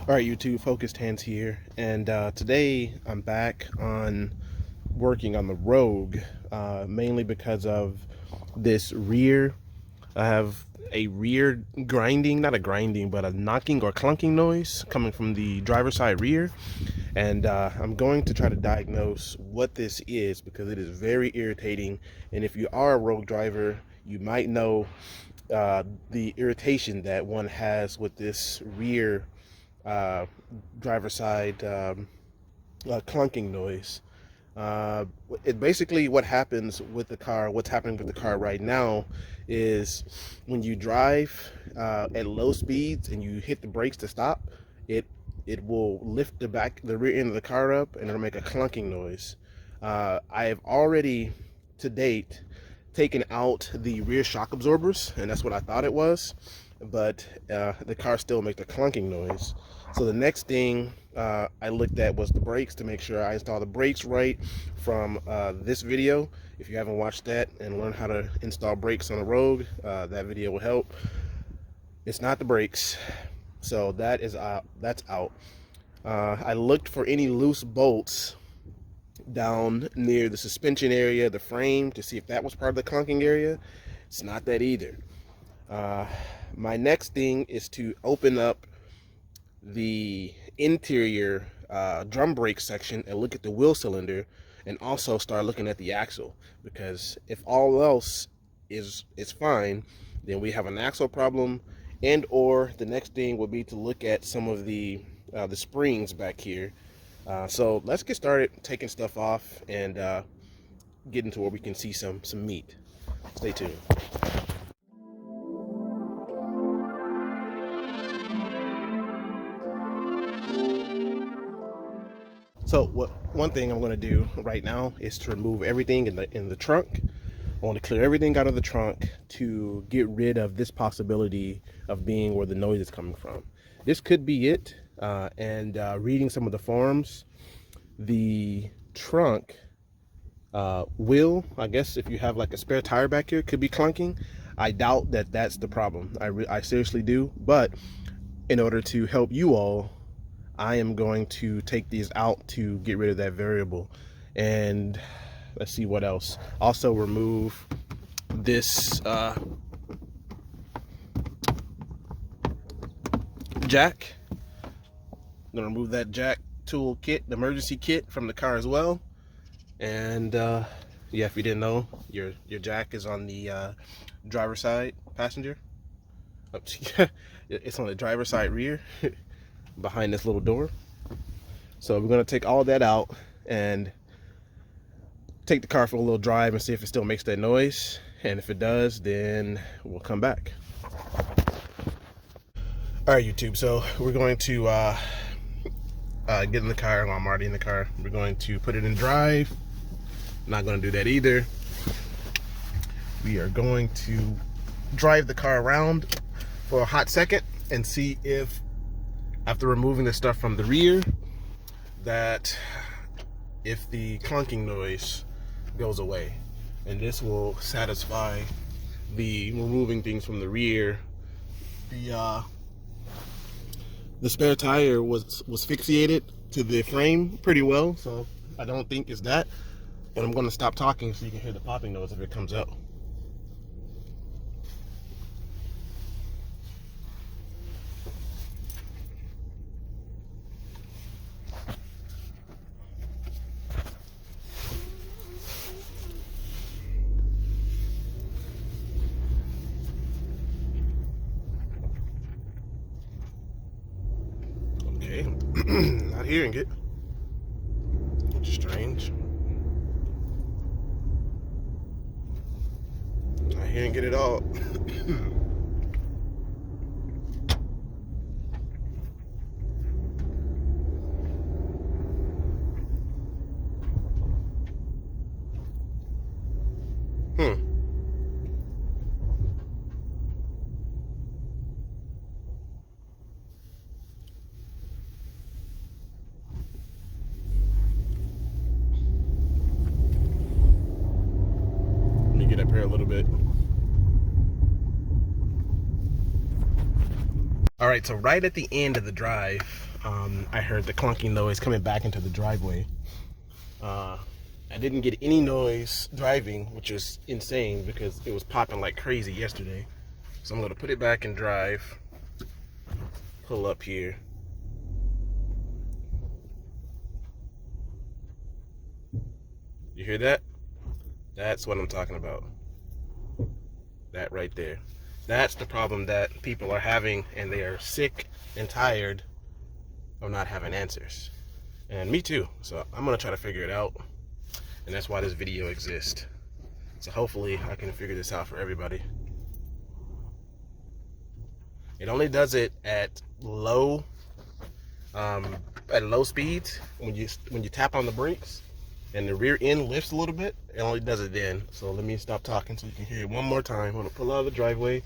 All right, YouTube, Focused Hands here, and today I'm back on working on the Rogue, mainly because of this rear. I have a rear grinding, not a grinding, but a knocking or clunking noise coming from the driver's side rear, and I'm going to try to diagnose what this is because it is very irritating. And if you are a Rogue driver, you might know the irritation that one has with this rear driver side clunking noise. It basically, what happens with the car, what's happening with the car right now is when you drive at low speeds and you hit the brakes to stop, it will lift the rear end of the car up, and it'll make a clunking noise. I have already to date taken out the rear shock absorbers, and that's what I thought it was, but the car still makes a clunking noise. So the next thing I looked at was the brakes, to make sure I install the brakes right from this video. If you haven't watched that and learned how to install brakes on a Rogue, that video will help. It's not the brakes, so that's out. I looked for any loose bolts down near the suspension area, the frame, to see if that was part of the clunking area. It's not that either. My next thing is to open up the interior drum brake section and look at the wheel cylinder, and also start looking at the axle, because if all else is fine, then we have an axle problem. And or the next thing would be to look at some of the springs back here. So let's get started taking stuff off and get into where we can see some meat. Stay tuned. So one thing I'm going to do right now is to remove everything in the trunk. I want to clear everything out of the trunk to get rid of this possibility of being where the noise is coming from. This could be it. And reading some of the forums, the trunk will, I guess, if you have like a spare tire back here, could be clunking. I doubt that that's the problem. I seriously do. But in order to help you all, I am going to take these out to get rid of that variable. And let's see what else. Also remove this jack. I'm gonna remove that jack tool kit, the emergency kit from the car as well. And yeah, if you didn't know, your jack is on the driver's side passenger. It's on the driver's side rear behind this little door. So we're gonna take all that out and take the car for a little drive and see if it still makes that noise. And if it does, then we'll come back. All right, YouTube, so we're going to get in the car. Well, I'm already in the car. We're going to put it in drive. Not going to do that either. We are going to drive the car around for a hot second and see if, after removing the stuff from the rear, that if the clunking noise goes away. And this will satisfy the removing things from the rear. The spare tire was fixated to the frame pretty well, so I don't think it's that. But I'm going to stop talking so you can hear the popping noise if it comes out. Okay, not hearing it, which is strange. Not hearing it at all. Let me get up here a little bit. All right, so right at the end of the drive, I heard the clunking noise coming back into the driveway. I didn't get any noise driving, which is insane because it was popping like crazy yesterday. So I'm going to put it back in drive, pull up here. You hear that? That's what I'm talking about. That right there. That's the problem that people are having, and they are sick and tired of not having answers. And me too. So I'm going to try to figure it out. And that's why this video exists. So hopefully I can figure this out for everybody. It only does it at low speeds when you tap on the brakes and the rear end lifts a little bit. It only does it then. So let me stop talking so you can hear it one more time. I'm gonna pull out of the driveway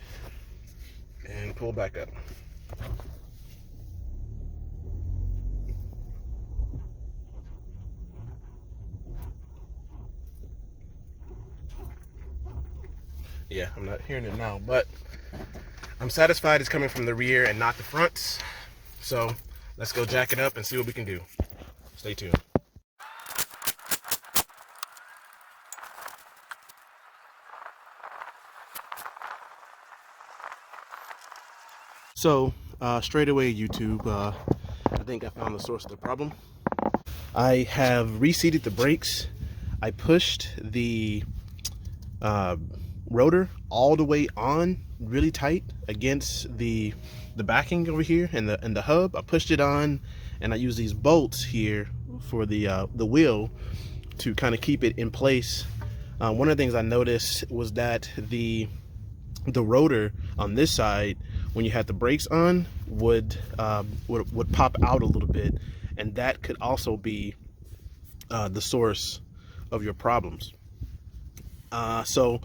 and pull back up. Yeah, I'm not hearing it now, but I'm satisfied it's coming from the rear and not the front. So let's go jack it up and see what we can do. Stay tuned. So straight away, YouTube, I think I found the source of the problem. I have reseated the brakes. I pushed the rotor all the way on really tight against the backing over here and the hub. I pushed it on, and I use these bolts here for the wheel to kind of keep it in place. One of the things I noticed was that the rotor on this side, when you had the brakes on, would pop out a little bit, and that could also be the source of your problems. So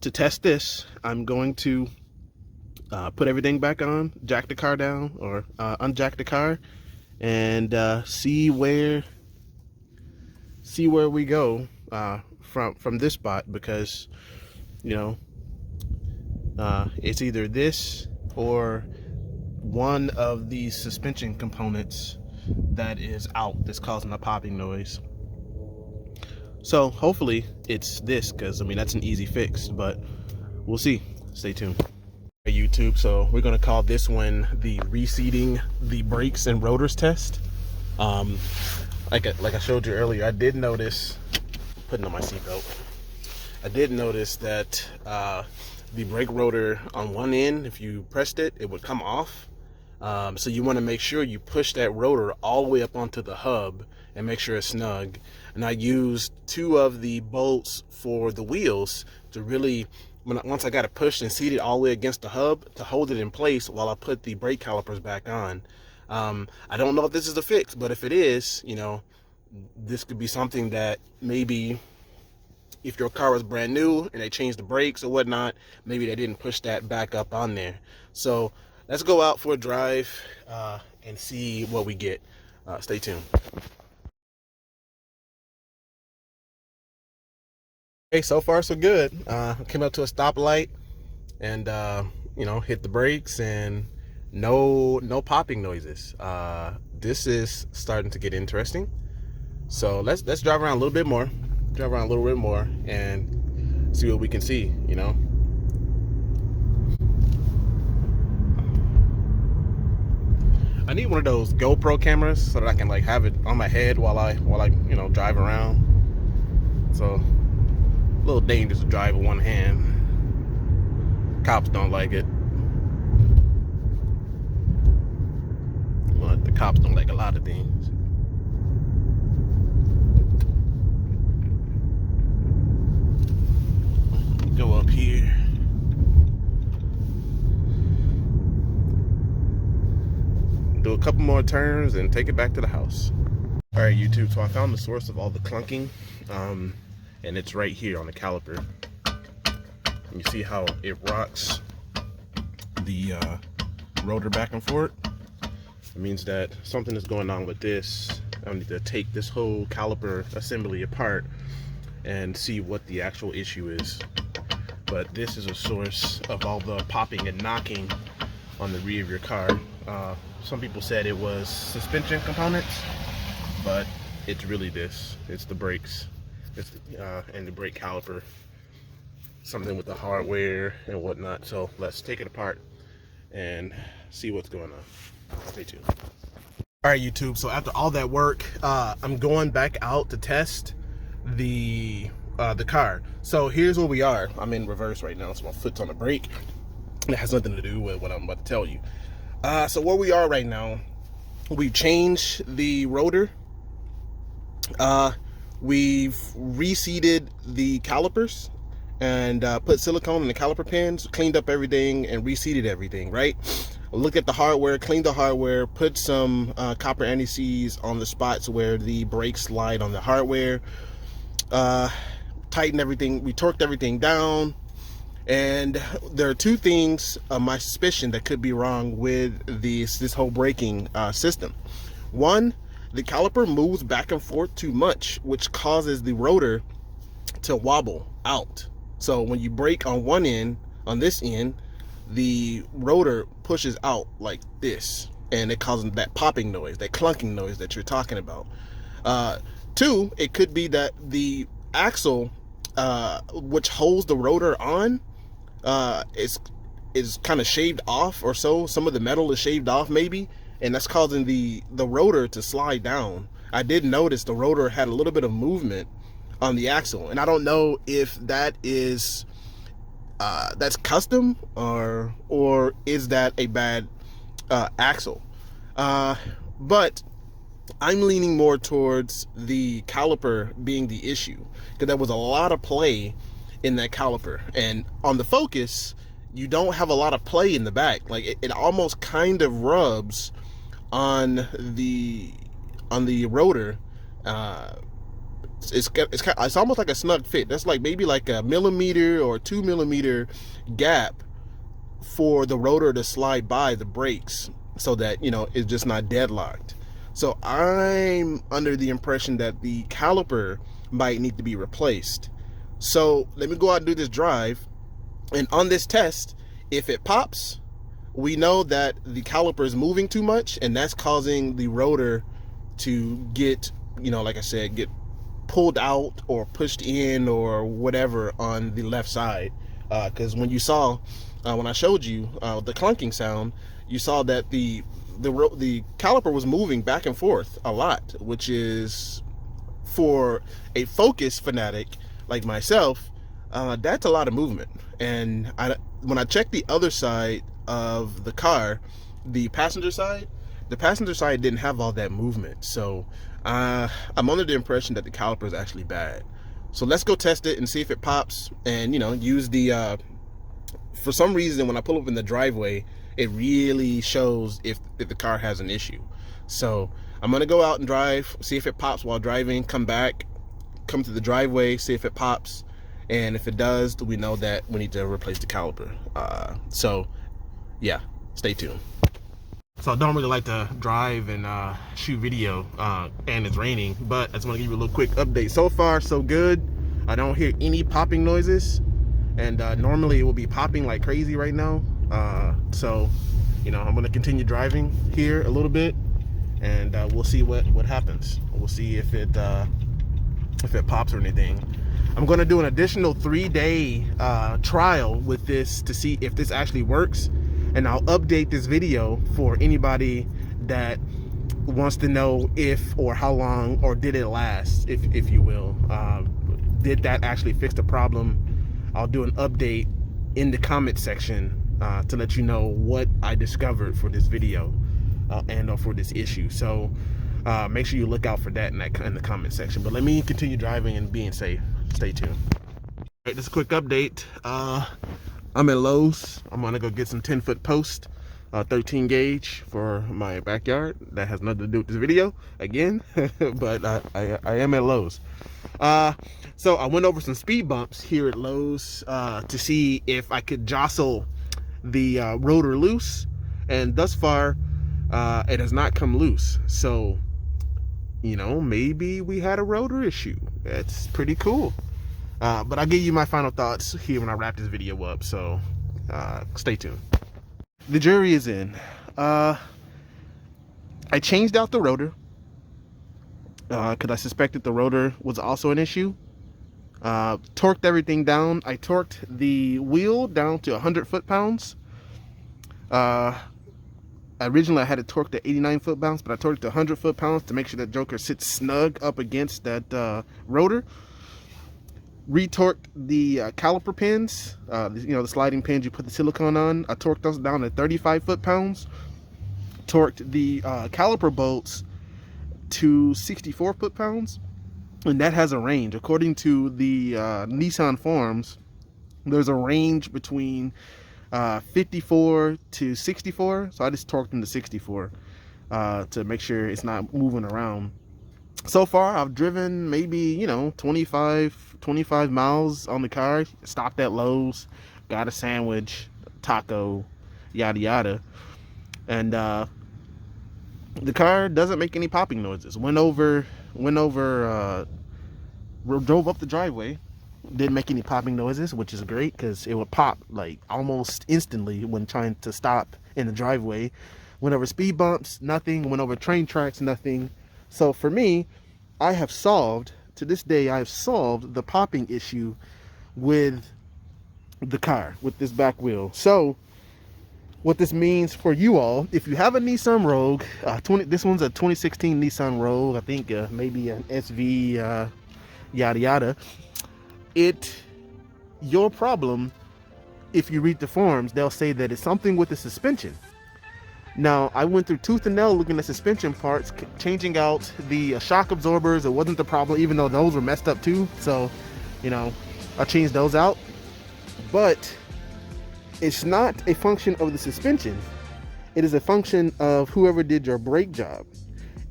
to test this, I'm going to put everything back on, jack the car down, or unjack the car, and see where we go from this spot, because you know it's either this or one of these suspension components that is out that's causing a popping noise. So hopefully it's this, because I mean that's an easy fix, but we'll see. Stay tuned. Hey YouTube, so we're gonna call this one the reseating the brakes and rotors test. Like I showed you earlier, I did notice, putting on my seatbelt, I did notice that the brake rotor on one end, if you pressed it, it would come off. So you want to make sure you push that rotor all the way up onto the hub and make sure it's snug. And I used 2 of the bolts for the wheels to really, once I got it pushed and seated all the way against the hub, to hold it in place while I put the brake calipers back on. I don't know if this is a fix, but if it is, you know, this could be something that maybe if your car was brand new and they changed the brakes or whatnot, maybe they didn't push that back up on there. So let's go out for a drive and see what we get. Stay tuned. Okay, so far so good. Came up to a stoplight and you know, hit the brakes, and no popping noises. This is starting to get interesting. So let's drive around a little bit more. Drive around a little bit more and see what we can see, you know. I need one of those GoPro cameras so that I can like have it on my head while I you know, drive around. So a little dangerous to drive with one hand. Cops don't like it. Well, the cops don't like a lot of things. Go up here. Do a couple more turns and take it back to the house. All right, YouTube, so I found the source of all the clunking, and it's right here on the caliper. You see how it rocks the rotor back and forth? It means that something is going on with this. I need to take this whole caliper assembly apart and see what the actual issue is. But this is a source of all the popping and knocking on the rear of your car. some people said it was suspension components, but it's really this. It's the brakes, it's and the brake caliper, something with the hardware and whatnot. So let's take it apart and see what's going on. Stay tuned. All right, YouTube, so after all that work, I'm going back out to test the car. So here's where we are. I'm in reverse right now, so my foot's on the brake. It has nothing to do with what I'm about to tell you. So where we are right now, we've changed the rotor. We've reseated the calipers and put silicone in the caliper pins, cleaned up everything and reseated everything, right? Look at the hardware, cleaned the hardware, put some copper anti-seize on the spots where the brakes slide on the hardware, tightened everything, we torqued everything down. And there are two things, my suspicion, that could be wrong with this whole braking system. One, the caliper moves back and forth too much, which causes the rotor to wobble out. So when you brake on one end, on this end, the rotor pushes out like this, and it causes that popping noise, that clunking noise that you're talking about. Two, it could be that the axle, which holds the rotor on, is kind of shaved off or so. Some of the metal is shaved off maybe, and that's causing the rotor to slide down. I did notice the rotor had a little bit of movement on the axle, and I don't know if that is that's custom or is that a bad axle. But I'm leaning more towards the caliper being the issue, because there was a lot of play in that caliper, and on the Focus you don't have a lot of play in the back. Like it almost kind of rubs on the rotor. It's almost like a snug fit. That's like maybe like a millimeter or 2 millimeter gap for the rotor to slide by the brakes, so that, you know, it's just not deadlocked. So I'm under the impression that the caliper might need to be replaced. So let me go out and do this drive, and on this test, if it pops, we know that the caliper is moving too much, and that's causing the rotor to get, you know, like I said, get pulled out or pushed in or whatever on the left side. Because when you saw, when I showed you the clunking sound, you saw that the caliper was moving back and forth a lot, which is, for a Focus fanatic like myself, that's a lot of movement. And when I checked the other side of the car, the passenger side didn't have all that movement. So I'm under the impression that the caliper is actually bad. So let's go test it and see if it pops, and, you know, use the for some reason when I pull up in the driveway, it really shows if the car has an issue. So I'm gonna go out and drive, see if it pops while driving, come back, come to the driveway, see if it pops, and if it does, we know that we need to replace the caliper. So yeah, stay tuned. So I don't really like to drive and shoot video, and it's raining, but I just want to give you a little quick update. So far, so good. I don't hear any popping noises, and normally it will be popping like crazy right now. So, you know, I'm going to continue driving here a little bit, and we'll see what happens. We'll see if it pops or anything. I'm going to do an additional 3-day trial with this to see if this actually works. And I'll update this video for anybody that wants to know if or how long, or did it last, if you will. Did that actually fix the problem? I'll do an update in the comment section to let you know what I discovered for this video and or for this issue. So make sure you look out for that in the comment section. But let me continue driving and being safe. Stay tuned. All right, just a quick update. I'm at Lowe's. I'm gonna go get some 10-foot post, 13 gauge for my backyard. That has nothing to do with this video again, but I am at Lowe's. So I went over some speed bumps here at Lowe's to see if I could jostle the rotor loose, and thus far it has not come loose. So, you know, maybe we had a rotor issue. That's pretty cool. But I'll give you my final thoughts here when I wrap this video up, so stay tuned. The jury is in. I changed out the rotor because I suspected the rotor was also an issue. Torqued everything down. I torqued the wheel down to 100 foot-pounds. Originally I had it torqued to 89 foot-pounds, but I torqued to 100 foot-pounds to make sure that joker sits snug up against that rotor. Retorqued the caliper pins, you know, the sliding pins you put the silicone on. I torqued those down to 35 foot-pounds. Torqued the caliper bolts to 64 foot-pounds. And that has a range. According to the Nissan forums, there's a range between 54 to 64. So I just torqued them to 64 to make sure it's not moving around. So far, I've driven maybe, you know, 25 miles on the car. Stopped at Lowe's, got a sandwich, taco, yada yada. And the car doesn't make any popping noises. Drove up the driveway, didn't make any popping noises, which is great because it would pop like almost instantly when trying to stop in the driveway. Went over speed bumps, nothing. Went over train tracks, nothing. So for me, I have solved, to this day, I have solved the popping issue with the car, with this back wheel. So what this means for you all, if you have a Nissan Rogue, this one's a 2016 Nissan Rogue, I think maybe an SV, yada yada. Your problem, if you read the forums, they'll say that it's something with the suspension. Now, I went through tooth and nail looking at suspension parts, changing out the shock absorbers. It wasn't the problem, even though those were messed up too. So, you know, I changed those out. But it's not a function of the suspension. It is a function of whoever did your brake job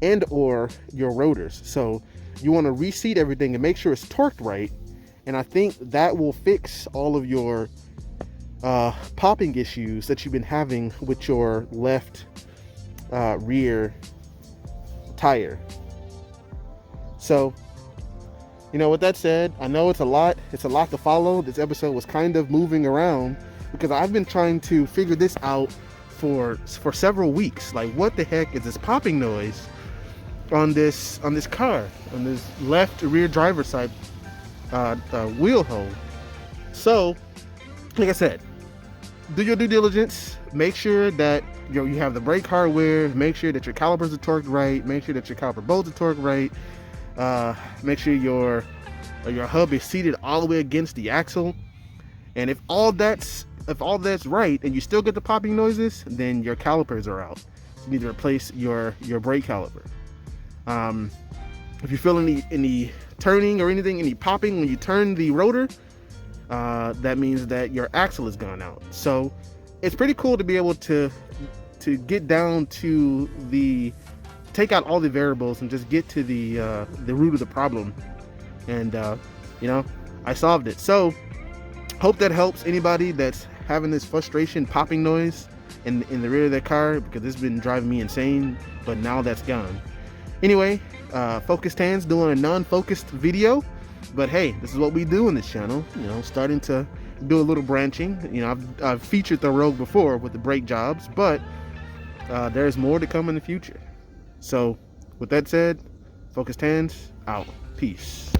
and or your rotors. So you want to reseat everything and make sure it's torqued right. And I think that will fix all of your popping issues that you've been having with your left rear tire. So, you know, with that said, I know it's a lot to follow. This episode was kind of moving around because I've been trying to figure this out for several weeks. Like, what the heck is this popping noise on this car, on this left rear driver's side wheel hole? So, like I said, do your due diligence. Make sure that you have the brake hardware. Make sure that your calipers are torqued right. Make sure that your caliper bolts are torqued right. Make sure your hub is seated all the way against the axle. And if all that's right, and you still get the popping noises, then your calipers are out. So you need to replace your brake caliper. If you feel any turning or anything, any popping when you turn the rotor, that means that your axle has gone out. So it's pretty cool to be able to get down to take out all the variables and just get to the root of the problem. And you know, I solved it. So hope that helps anybody that's having this frustration popping noise in the rear of their car, because it's been driving me insane, but now that's gone. Anyway, focused hands doing a non-focused video. But hey, this is what we do on this channel, you know, starting to do a little branching. You know, I've featured the Rogue before with the brake jobs, but there's more to come in the future. So with that said, focused hands out. Peace.